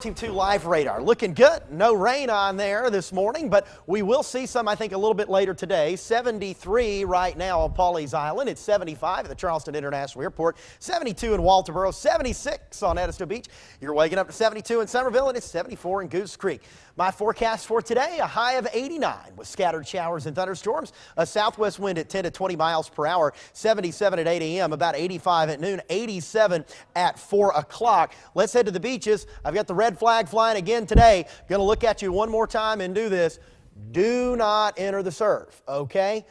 2 live radar looking good. No rain on there this morning, but we will see some, I think, a little bit later today. 73 right now on Pawleys Island. It's 75 at the Charleston International Airport, 72 in Walterboro, 76 on Edisto Beach. You're waking up to 72 in Somerville, and it's 74 in Goose Creek. My forecast for today, a high of 89 with scattered showers and thunderstorms, a southwest wind at 10 to 20 miles per hour, 77 at 8 a.m., about 85 at noon, 87 at 4 o'clock. Let's head to the beaches. I've got the red flag flying again today. Going to look at you one more time and do this. Do not enter the surf, okay?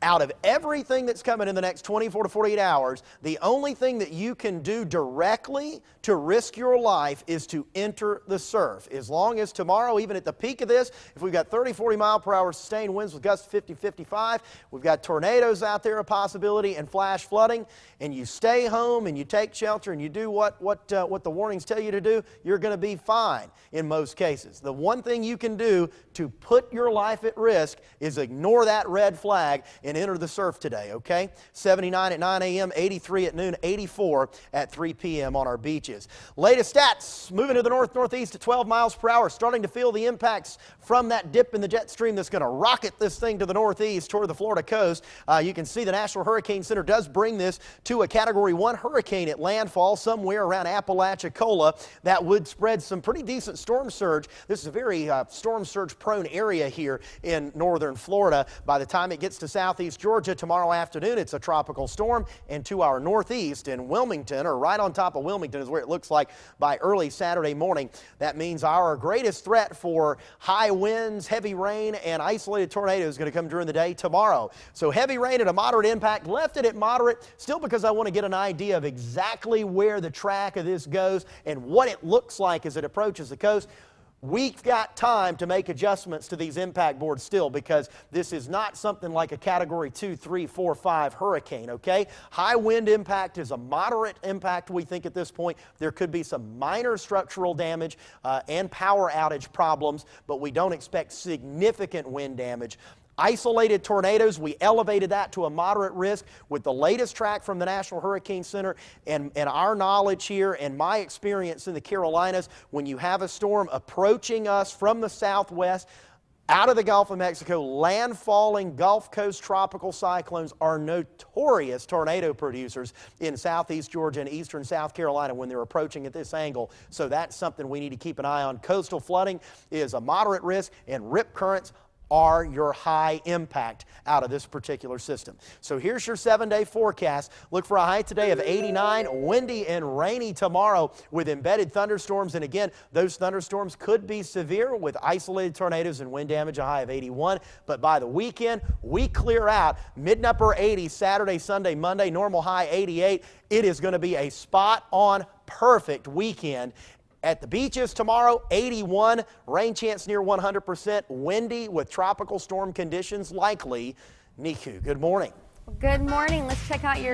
Out of everything that's coming in the next 24 to 48 hours, the only thing that you can do directly to risk your life is to enter the surf. As long as tomorrow, even at the peak of this, if we've got 30, 40 mile per hour sustained winds with gusts 50, 55, we've got tornadoes out there, a possibility, and flash flooding, and you stay home and you take shelter and you do what the warnings tell you to do, you're going to be fine in most cases. The one thing you can do to put your life at risk is ignore that red flag and enter the surf today, okay? 79 at 9 a.m., 83 at noon, 84 at 3 p.m. on our beaches. Latest stats, moving to the north-northeast at 12 miles per hour, starting to feel the impacts from that dip in the jet stream that's going to rocket this thing to the northeast toward the Florida coast. You can see the National Hurricane Center does bring this to a Category 1 hurricane at landfall somewhere around Apalachicola. That would spread some pretty decent storm surge. This is a very storm surge prone area here in northern Florida. By the time it gets to southeast Georgia tomorrow afternoon, it's a tropical storm, and to our northeast in Wilmington, or right on top of Wilmington is where it looks like by early Saturday morning. That means our greatest threat for high winds, heavy rain, and isolated tornadoes is going to come during the day tomorrow. So heavy rain at a moderate impact, left it at moderate, still because I want to get an idea of exactly where the track of this goes and what it looks like as it approaches the coast. We've got time to make adjustments to these impact boards still, because this is not something like a Category 2, 3, 4, 5 hurricane, okay? High wind impact is a moderate impact, we think, at this point. There could be some minor structural damage and power outage problems, but we don't expect significant wind damage. Isolated tornadoes, we elevated that to a moderate risk with the latest track from the National Hurricane Center and our knowledge here and my experience in the Carolinas. When you have a storm approaching us from the southwest, out of the Gulf of Mexico, landfalling Gulf Coast tropical cyclones are notorious tornado producers in southeast Georgia and eastern South Carolina when they're approaching at this angle. So that's something we need to keep an eye on. Coastal flooding is a moderate risk, and rip currents are your high impact out of this particular system. So here's your 7-day forecast. Look for a high today of 89, windy and rainy tomorrow with embedded thunderstorms. And again, those thunderstorms could be severe with isolated tornadoes and wind damage, a high of 81. But by the weekend, we clear out mid and upper 80s Saturday, Sunday, Monday, normal high 88. It is going to be a spot on perfect weekend. At the beaches tomorrow, 81, rain chance near 100%, windy with tropical storm conditions likely. Niku, good morning. Good morning. Let's check out your